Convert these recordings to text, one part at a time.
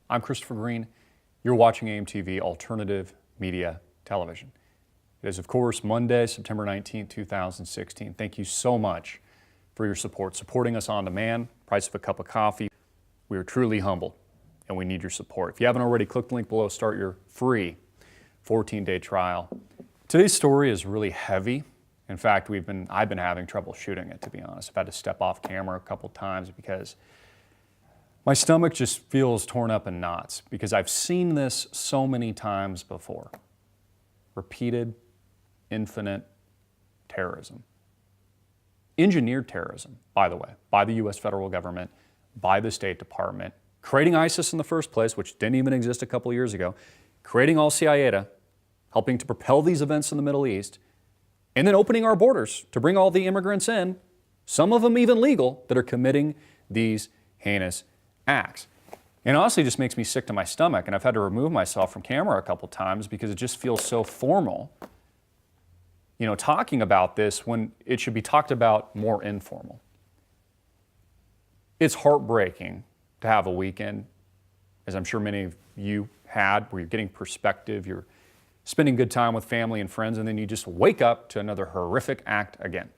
I'm Christopher Green. You're watching AMTV Alternative Media Television. It is, of course, Monday, September 19, 2016. Thank you so much for your support, supporting us on demand, price of a cup of coffee. We are truly humbled, and we need your support. If you haven't already, click the link below, start your free 14-day trial. Today's story is really heavy. In fact, I've been having trouble shooting it, to be honest. I've had to step off camera a couple times because my stomach just feels torn up in knots because I've seen this so many times before. Repeated, infinite terrorism. Engineered terrorism, by the way, by the U.S. federal government, by the State Department, creating ISIS in the first place, which didn't even exist a couple years ago, creating Al-Qaeda, helping to propel these events in the Middle East, and then opening our borders to bring all the immigrants in, some of them even legal, that are committing these heinous acts. And it honestly just makes me sick to my stomach, and I've had to remove myself from camera a couple times because it just feels so formal, talking about this when it should be talked about more informal. It's heartbreaking to have a weekend, as I'm sure many of you had, where you're getting perspective, you're spending good time with family and friends, and then you just wake up to another horrific act again.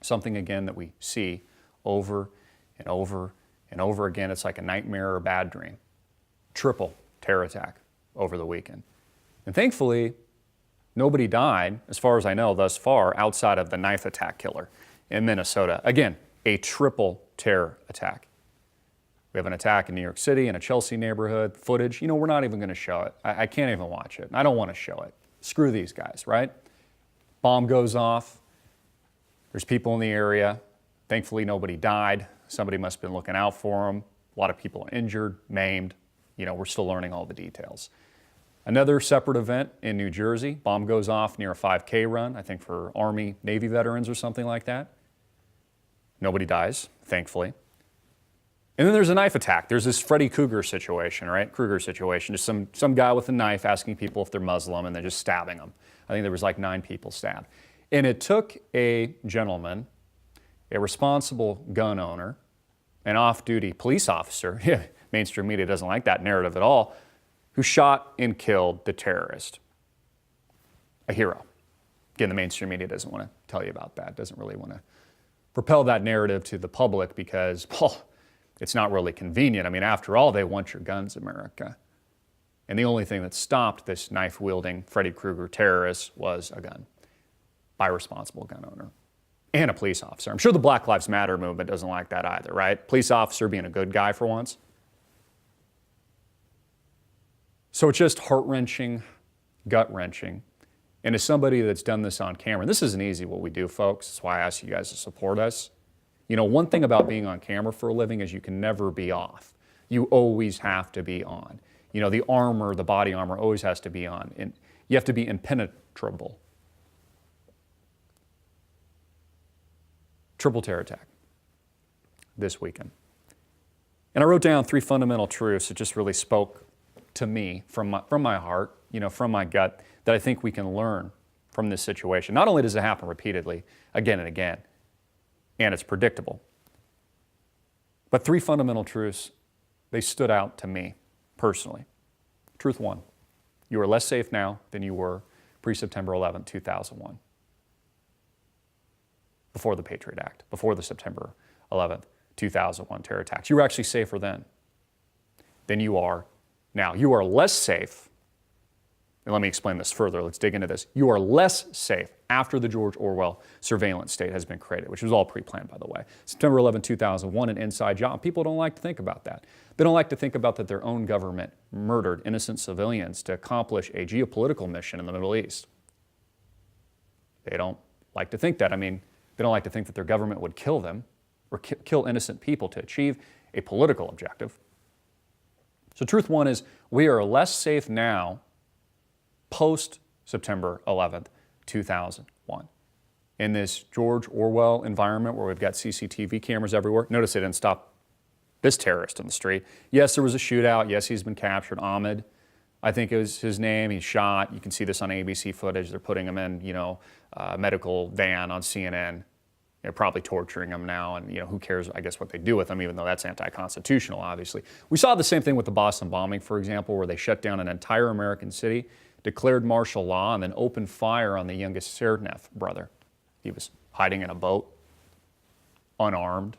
Something again that we see over and over and over again. It's like a nightmare or a bad dream. Triple terror attack over the weekend. And thankfully, nobody died, as far as I know thus far, outside of the knife attack killer in Minnesota. Again, a triple terror attack. We have an attack in New York City in a Chelsea neighborhood. Footage, we're not even going to show it. I can't even watch it. I don't want to show it. Screw these guys, right? Bomb goes off. There's people in the area. Thankfully, nobody died. Somebody must have been looking out for them. A lot of people injured, maimed. We're still learning all the details. Another separate event in New Jersey. Bomb goes off near a 5K run, I think for Army, Navy veterans or something like that. Nobody dies, thankfully. And then there's a knife attack. There's this Freddy Krueger situation, right? Krueger situation. Just some guy with a knife asking people if they're Muslim and they're just stabbing them. I think there was like 9 people stabbed. And it took a gentleman, a responsible gun owner, an off-duty police officer, mainstream media doesn't like that narrative at all, who shot and killed the terrorist. A hero. Again, the mainstream media doesn't want to tell you about that, doesn't really want to propel that narrative to the public because, it's not really convenient. I mean, after all, they want your guns, America. And the only thing that stopped this knife-wielding Freddy Krueger terrorist was a gun by a responsible gun owner and a police officer. I'm sure the Black Lives Matter movement doesn't like that either, right? Police officer being a good guy for once. So it's just heart-wrenching, gut-wrenching. And as somebody that's done this on camera, this isn't easy what we do, folks. That's why I ask you guys to support us. One thing about being on camera for a living is you can never be off. You always have to be on. The armor, the body armor always has to be on. And you have to be impenetrable. Triple terror attack this weekend. And I wrote down 3 fundamental truths that just really spoke to me from my heart, from my gut, that I think we can learn from this situation. Not only does it happen repeatedly, again and again, and it's predictable, but 3 fundamental truths, they stood out to me personally. Truth 1, you are less safe now than you were pre-September 11, 2001. Before the Patriot Act, before the September 11th, 2001 terror attacks. You were actually safer then than you are now. You are less safe, and let me explain this further. Let's dig into this. You are less safe after the George Orwell surveillance state has been created, which was all pre-planned, by the way. September 11, 2001, an inside job. People don't like to think about that. They don't like to think about that their own government murdered innocent civilians to accomplish a geopolitical mission in the Middle East. They don't like to think that. I mean, they don't like to think that their government would kill them or kill innocent people to achieve a political objective. So truth 1 is we are less safe now post-September 11th, 2001. In this George Orwell environment where we've got CCTV cameras everywhere. Notice they didn't stop this terrorist in the street. Yes, there was a shootout. Yes, he's been captured. Ahmed, I think it was his name. He's shot. You can see this on ABC footage. They're putting him in, a medical van on CNN. They're probably torturing them now, and who cares, I guess, what they do with them, even though that's anti-constitutional, obviously. We saw the same thing with the Boston bombing, for example, where they shut down an entire American city, declared martial law, and then opened fire on the youngest Tsarnaev brother. He was hiding in a boat, unarmed,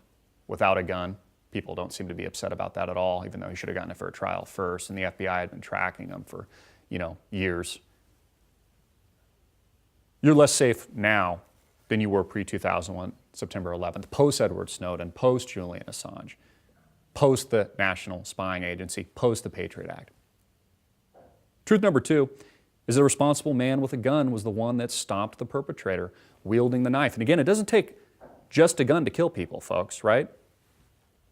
without a gun. People don't seem to be upset about that at all, even though he should have gotten a fair trial first, and the FBI had been tracking him for, years. You're less safe now than you were pre-2001, September 11th, post-Edward Snowden, post-Julian Assange, post the National Spying Agency, post the Patriot Act. Truth number two is the responsible man with a gun was the one that stopped the perpetrator wielding the knife. And again, it doesn't take just a gun to kill people, folks, right?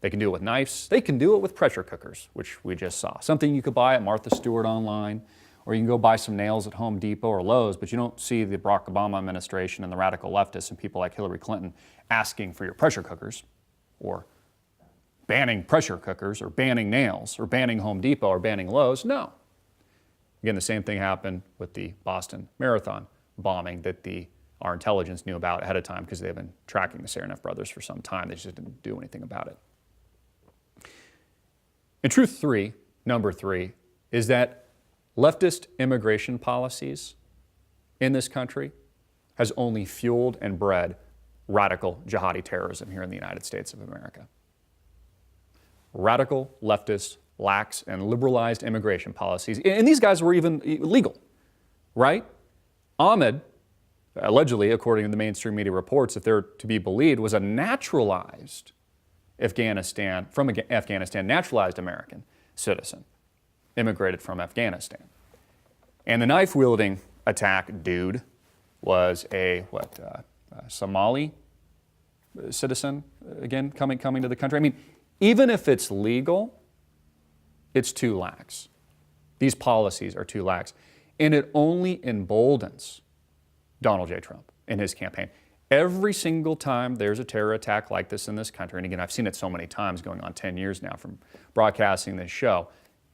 They can do it with knives. They can do it with pressure cookers, which we just saw. Something you could buy at Martha Stewart online, or you can go buy some nails at Home Depot or Lowe's, but you don't see the Barack Obama administration and the radical leftists and people like Hillary Clinton asking for your pressure cookers, or banning pressure cookers, or banning nails, or banning Home Depot, or banning Lowe's. No. Again, the same thing happened with the Boston Marathon bombing that our intelligence knew about ahead of time because they've been tracking the Tsarnaev brothers for some time. They just didn't do anything about it. And truth number three, is that leftist immigration policies in this country has only fueled and bred radical jihadi terrorism here in the United States of America. Radical leftist, lax, and liberalized immigration policies. And these guys were even legal, right? Ahmed, allegedly, according to the mainstream media reports, if they're to be believed, was a naturalized naturalized American citizen, immigrated from Afghanistan. And the knife-wielding attack dude was a Somali citizen, again, coming to the country. I mean, even if it's legal, it's too lax. These policies are too lax. And it only emboldens Donald J. Trump in his campaign. Every single time there's a terror attack like this in this country, and again, I've seen it so many times going on 10 years now from broadcasting this show,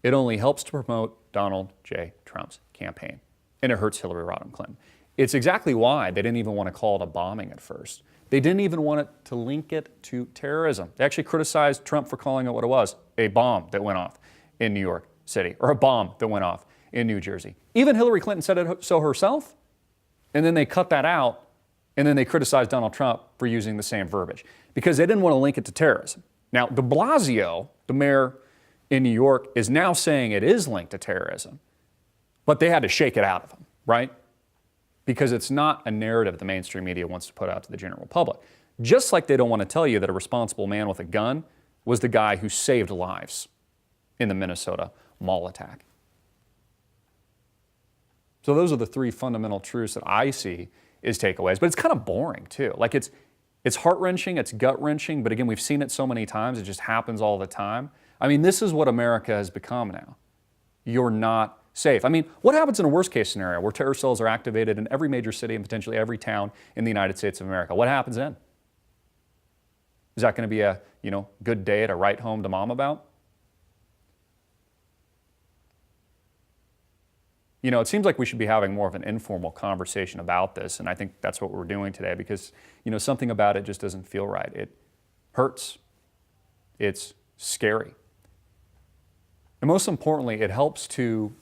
it only helps to promote Donald J. Trump's campaign, and it hurts Hillary Rodham Clinton. It's exactly why they didn't even want to call it a bombing at first. They didn't even want it to link it to terrorism. They actually criticized Trump for calling it what it was, a bomb that went off in New York City, or a bomb that went off in New Jersey. Even Hillary Clinton said it so herself, and then they cut that out, and then they criticized Donald Trump for using the same verbiage because they didn't want to link it to terrorism. Now, de Blasio, the mayor in New York, is now saying it is linked to terrorism, but they had to shake it out of him, right? Because it's not a narrative the mainstream media wants to put out to the general public. Just like they don't want to tell you that a responsible man with a gun was the guy who saved lives in the Minnesota mall attack. So those are the three fundamental truths that I see as takeaways, but it's kind of boring too. Like it's heart-wrenching, it's gut-wrenching, but again, we've seen it so many times, it just happens all the time. I mean, this is what America has become now. You're not safe. I mean, what happens in a worst-case scenario where terror cells are activated in every major city and potentially every town in the United States of America? What happens then? Is that going to be a, good day to write home to mom about? It seems like we should be having more of an informal conversation about this, and I think that's what we're doing today because, something about it just doesn't feel right. It hurts. It's scary. And most importantly, it helps to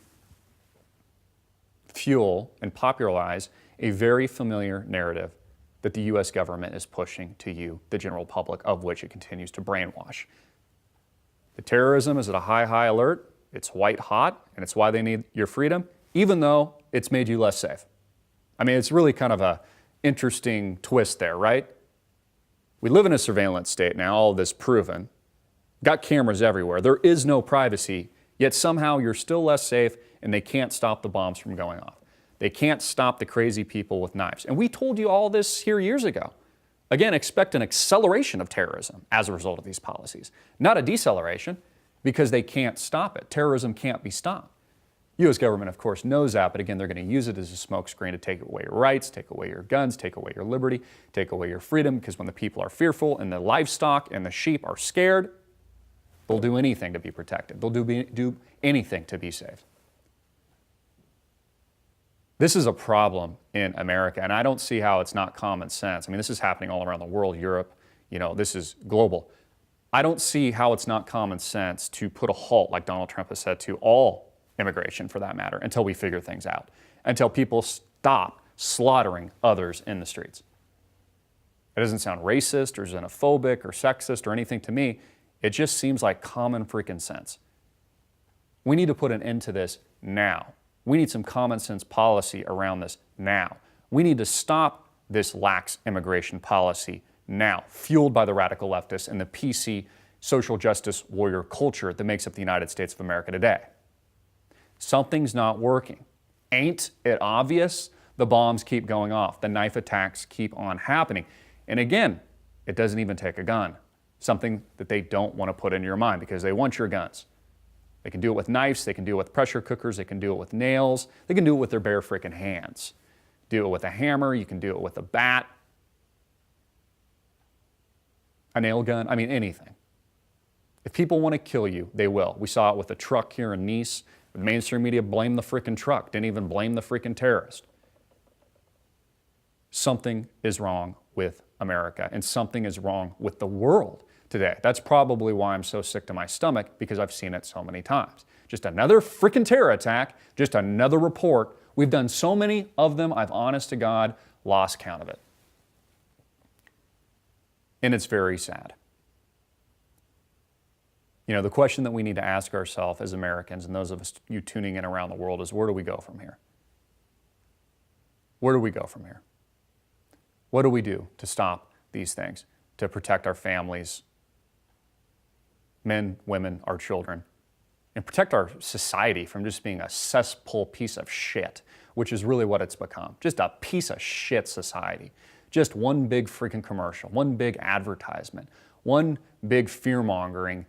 fuel and popularize a very familiar narrative that the U.S. government is pushing to you, the general public, of which it continues to brainwash. The terrorism is at a high alert. It's white hot, and it's why they need your freedom, even though it's made you less safe. I mean, it's really kind of a interesting twist there, right? We live in a surveillance state now, all of this proven. Got cameras everywhere. There is no privacy, yet somehow you're still less safe and they can't stop the bombs from going off. They can't stop the crazy people with knives. And we told you all this here years ago. Again, expect an acceleration of terrorism as a result of these policies, not a deceleration, because they can't stop it. Terrorism can't be stopped. U.S. government, of course, knows that, but again, they're going to use it as a smokescreen to take away your rights, take away your guns, take away your liberty, take away your freedom, because when the people are fearful and the livestock and the sheep are scared, they'll do anything to be protected. They'll do anything to be safe. This is a problem in America, and I don't see how it's not common sense. I mean, this is happening all around the world, Europe, this is global. I don't see how it's not common sense to put a halt, like Donald Trump has said, to all immigration for that matter, until we figure things out, until people stop slaughtering others in the streets. It doesn't sound racist or xenophobic or sexist or anything to me. It just seems like common freaking sense. We need to put an end to this now. We need some common sense policy around this now. We need to stop this lax immigration policy now, fueled by the radical leftists and the PC social justice warrior culture that makes up the United States of America today. Something's not working. Ain't it obvious? The bombs keep going off. The knife attacks keep on happening. And again, it doesn't even take a gun. Something that they don't want to put into your mind because they want your guns. They can do it with knives, they can do it with pressure cookers, they can do it with nails, they can do it with their bare freaking hands. Do it with a hammer, you can do it with a bat, a nail gun, I mean anything. If people want to kill you, they will. We saw it with a truck here in Nice. The mainstream media blamed the freaking truck, didn't even blame the freaking terrorist. Something is wrong with America, and something is wrong with the world today. That's probably why I'm so sick to my stomach, because I've seen it so many times. Just another freaking terror attack, just another report. We've done so many of them, I've honest to God lost count of it. And it's very sad. The question that we need to ask ourselves as Americans, and those of us you tuning in around the world, is where do we go from here? Where do we go from here? What do we do to stop these things, to protect our families, men, women, our children, and protect our society from just being a cesspool piece of shit, which is really what it's become. Just a piece of shit society. Just one big freaking commercial, one big advertisement, one big fear-mongering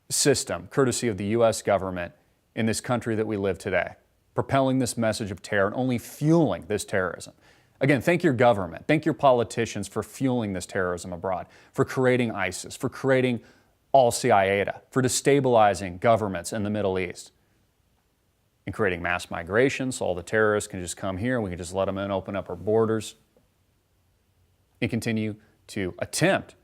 system, courtesy of the U.S. government in this country that we live today, propelling this message of terror and only fueling this terrorism. Again, thank your government, thank your politicians for fueling this terrorism abroad, for creating ISIS, for creating Al-Qaeda, for destabilizing governments in the Middle East, and creating mass migration so all the terrorists can just come here and we can just let them in, open up our borders, and continue to attempt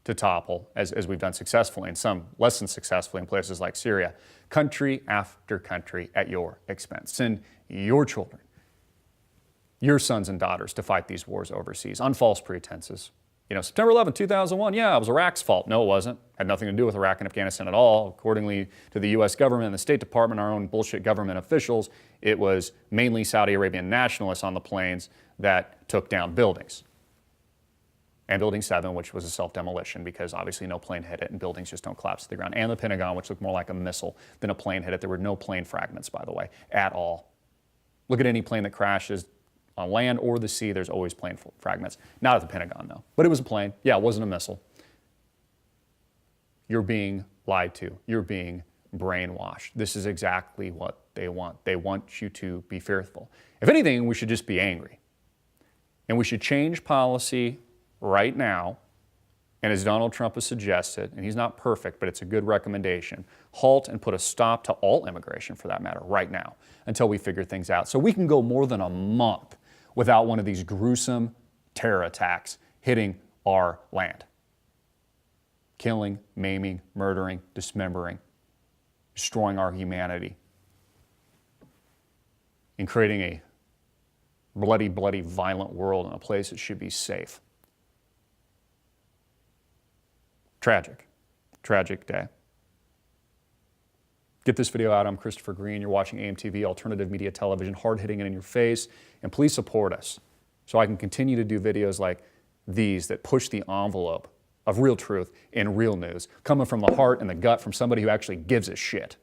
to topple, as we've done successfully and some less than successfully in places like Syria, country after country at your expense. Send your children, your sons and daughters to fight these wars overseas on false pretenses. September 11, 2001, yeah, it was Iraq's fault. No, it wasn't. Had nothing to do with Iraq and Afghanistan at all. Accordingly to the U.S. government and the State Department, our own bullshit government officials, it was mainly Saudi Arabian nationalists on the planes that took down buildings. And Building 7, which was a self-demolition because obviously no plane hit it and buildings just don't collapse to the ground. And the Pentagon, which looked more like a missile than a plane hit it. There were no plane fragments, by the way, at all. Look at any plane that crashes on land or the sea, there's always plane fragments. Not at the Pentagon, though. But it was a plane. Yeah, it wasn't a missile. You're being lied to. You're being brainwashed. This is exactly what they want. They want you to be fearful. If anything, we should just be angry. And we should change policy right now. And as Donald Trump has suggested, and he's not perfect, but it's a good recommendation, halt and put a stop to all immigration, for that matter, right now, until we figure things out. So we can go more than a month without one of these gruesome terror attacks hitting our land. Killing, maiming, murdering, dismembering, destroying our humanity, and creating a bloody, bloody, violent world in a place that should be safe. Tragic, tragic day. Get this video out. I'm Christopher Green. You're watching AMTV, Alternative Media Television, hard-hitting it in your face. And please support us so I can continue to do videos like these that push the envelope of real truth and real news, coming from the heart and the gut from somebody who actually gives a shit.